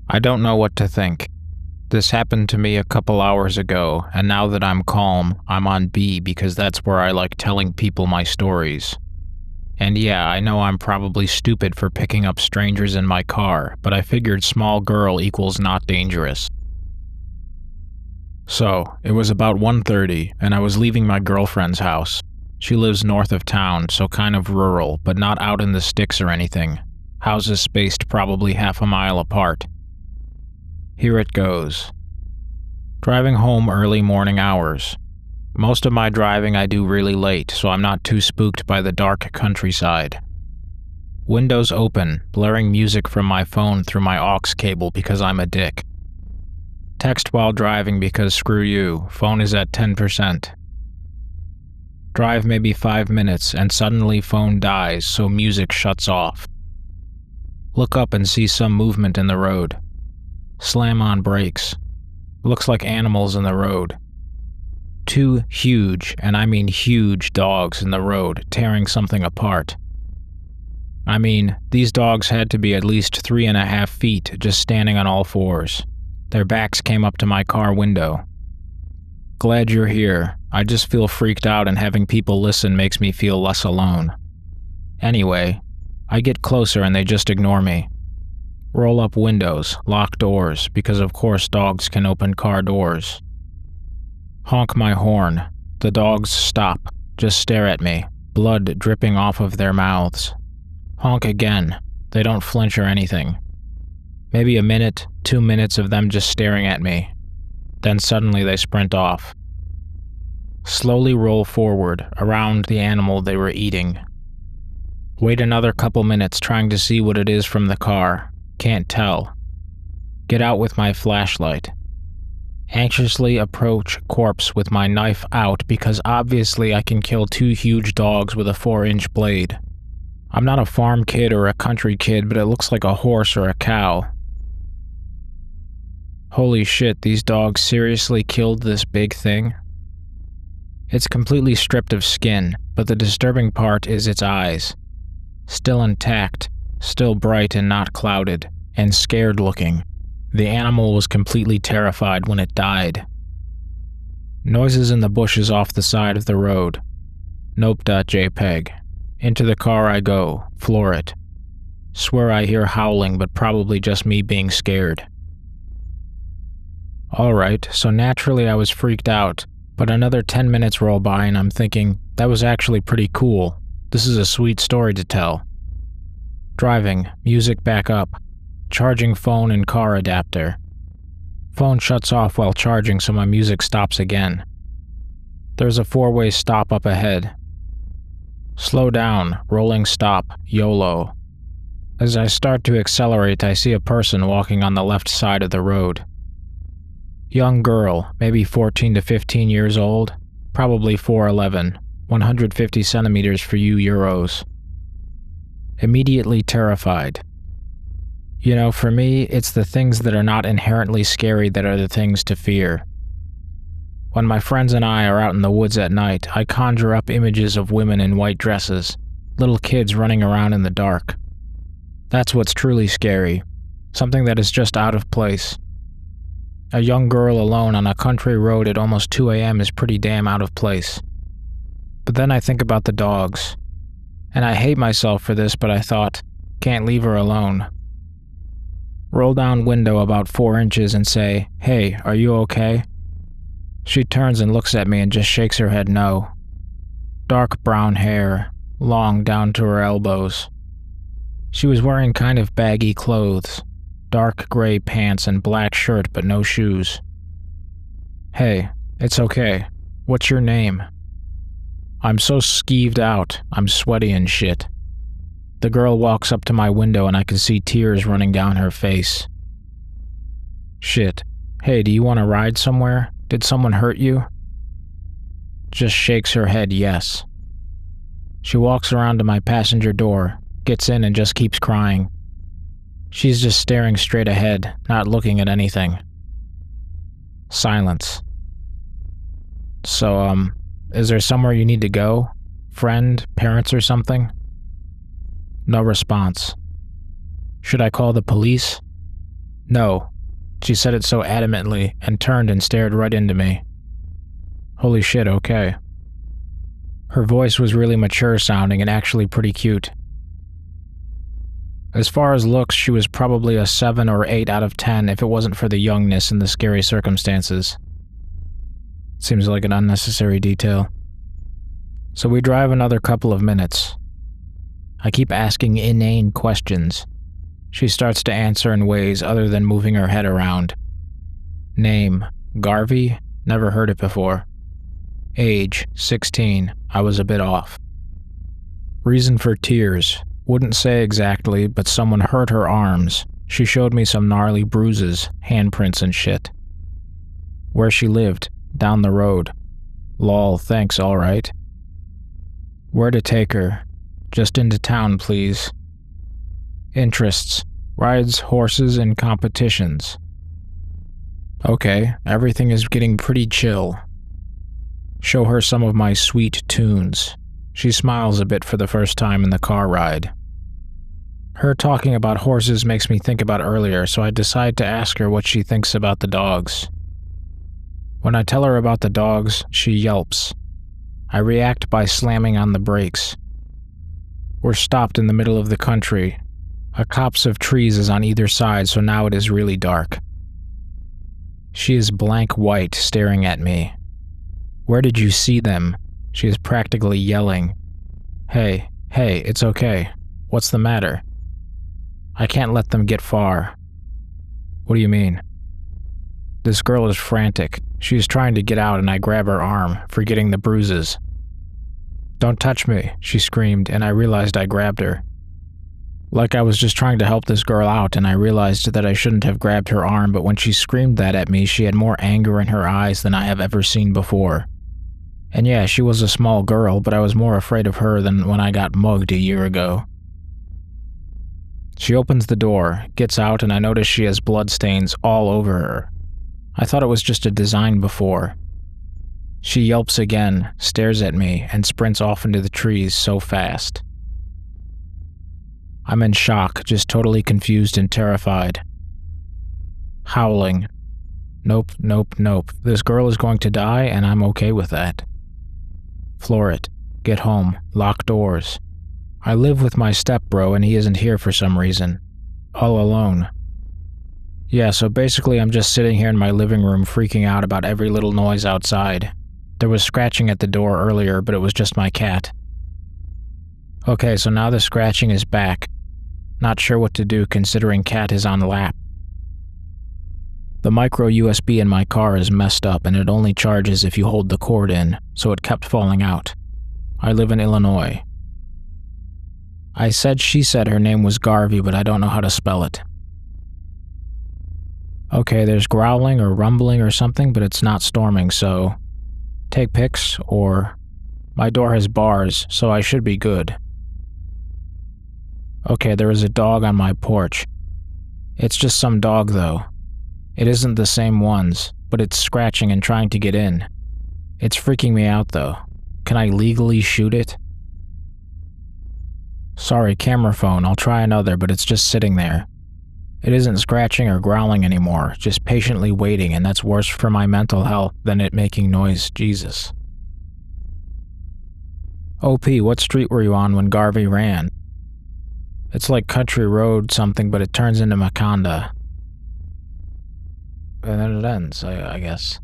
I don't know what to think. This happened to me a couple hours ago, and now that I'm calm, I'm on B because that's where I like telling people my stories. And yeah, I know I'm probably stupid for picking up strangers in my car, but I figured small girl equals not dangerous. So, it was about 1:30, and I was leaving my girlfriend's house. She lives north of town, so kind of rural, but not out in the sticks or anything. Houses spaced probably half a mile apart. Here it goes. Driving home early morning hours. Most of my driving I do really late, so I'm not too spooked by the dark countryside. Windows open, blaring music from my phone through my aux cable because I'm a dick. Text while driving because screw you, phone is at 10%. Drive maybe 5 minutes and suddenly phone dies, so music shuts off. Look up and see some movement in the road. Slam on brakes. Looks like animals in the road. 2 huge, and I mean huge, dogs in the road, tearing something apart. I mean, these dogs had to be at least 3.5 feet, just standing on all fours. Their backs came up to my car window. Glad you're here. I just feel freaked out, and having people listen makes me feel less alone. Anyway, I get closer and they just ignore me. Roll up windows, lock doors, because of course dogs can open car doors. Honk my horn. The dogs stop, just stare at me, blood dripping off of their mouths. Honk again. They don't flinch or anything. Maybe a minute, 2 minutes of them just staring at me. Then suddenly they sprint off. Slowly roll forward, around the animal they were eating. Wait another couple minutes trying to see what it is from the car. Can't tell. Get out with my flashlight. Anxiously approach corpse with my knife out because obviously I can kill 2 huge dogs with a 4-inch blade. I'm not a farm kid or a country kid, but it looks like a horse or a cow. Holy shit, these dogs seriously killed this big thing? It's completely stripped of skin, but the disturbing part is its eyes. Still intact, still bright and not clouded, and scared looking. The animal was completely terrified when it died. Noises in the bushes off the side of the road. Nope.jpg. Into the car I go, floor it. Swear I hear howling, but probably just me being scared. Alright, so naturally I was freaked out, but another 10 minutes roll by and I'm thinking, that was actually pretty cool. This is a sweet story to tell. Driving, music back up, charging phone and car adapter. Phone shuts off while charging so my music stops again. There's a 4-way stop up ahead. Slow down, rolling stop, YOLO. As I start to accelerate, I see a person walking on the left side of the road. Young girl, maybe 14 to 15 years old, probably 4'11", 150 centimeters for you Euros. Immediately terrified. You know, for me, it's the things that are not inherently scary that are the things to fear. When my friends and I are out in the woods at night, I conjure up images of women in white dresses, little kids running around in the dark. That's what's truly scary, something that is just out of place. A young girl alone on a country road at almost 2 a.m. is pretty damn out of place. But then I think about the dogs. And I hate myself for this, but I thought, can't leave her alone. Roll down window about 4 inches and say, "Hey, are you okay?" She turns and looks at me and just shakes her head no. Dark brown hair, long down to her elbows. She was wearing kind of baggy clothes. Dark gray pants and black shirt but no shoes. "Hey, it's okay. What's your name?" I'm so skeeved out, I'm sweaty and shit. The girl walks up to my window and I can see tears running down her face. Shit. Hey, do you want to ride somewhere? Did someone hurt you? Just shakes her head yes. She walks around to my passenger door, gets in and just keeps crying. She's just staring straight ahead, not looking at anything. Silence. So, is there somewhere you need to go? Friend, parents or something? No response. Should I call the police? No. She said it so adamantly and turned and stared right into me. Holy shit, okay. Her voice was really mature sounding and actually pretty cute. As far as looks, she was probably a 7 or 8 out of 10 if it wasn't for the youngness and the scary circumstances. Seems like an unnecessary detail. So we drive another couple of minutes. I keep asking inane questions. She starts to answer in ways other than moving her head around. Name, Garvey? Never heard it before. Age, 16. I was a bit off. Reason for tears. Wouldn't say exactly, but someone hurt her arms. She showed me some gnarly bruises, handprints and shit. Where she lived, down the road. Lol, thanks, alright. Where to take her? Just into town, please. Interests. Rides horses and competitions. Okay, everything is getting pretty chill. Show her some of my sweet tunes. She smiles a bit for the first time in the car ride. Her talking about horses makes me think about earlier, so I decide to ask her what she thinks about the dogs. When I tell her about the dogs, she yelps. I react by slamming on the brakes. We're stopped in the middle of the country. A copse of trees is on either side, so now it is really dark. She is blank white, staring at me. Where did you see them? She is practically yelling. Hey, it's okay. What's the matter? I can't let them get far. What do you mean? This girl is frantic. She is trying to get out and I grab her arm, forgetting the bruises. Don't touch me, she screamed, and I realized I grabbed her. Like I was just trying to help this girl out, and I realized that I shouldn't have grabbed her arm, but when she screamed that at me, she had more anger in her eyes than I have ever seen before. And yeah, she was a small girl, but I was more afraid of her than when I got mugged a year ago. She opens the door, gets out, and I notice she has bloodstains all over her. I thought it was just a design before. She yelps again, stares at me, and sprints off into the trees so fast. I'm in shock, just totally confused and terrified. Howling. Nope. This girl is going to die, and I'm okay with that. Floor it. Get home. Lock doors. I live with my stepbro, and he isn't here for some reason. All alone. Yeah, so basically I'm just sitting here in my living room freaking out about every little noise outside. There was scratching at the door earlier, but it was just my cat. Okay, so now the scratching is back. Not sure what to do considering cat is on lap. The micro USB in my car is messed up and it only charges if you hold the cord in, so it kept falling out. I live in Illinois. She said her name was Garvey, but I don't know how to spell it. Okay, there's growling or rumbling or something, but it's not storming, so take pics, or my door has bars, so I should be good. Okay, there is a dog on my porch. It's just some dog, though. It isn't the same ones, but it's scratching and trying to get in. It's freaking me out, though. Can I legally shoot it? Sorry, camera phone, I'll try another, but it's just sitting there. It isn't scratching or growling anymore, just patiently waiting, and that's worse for my mental health than it making noise, Jesus. OP, what street were you on when Garvey ran? It's like Country Road something, but it turns into Maconda. And then it ends, I guess.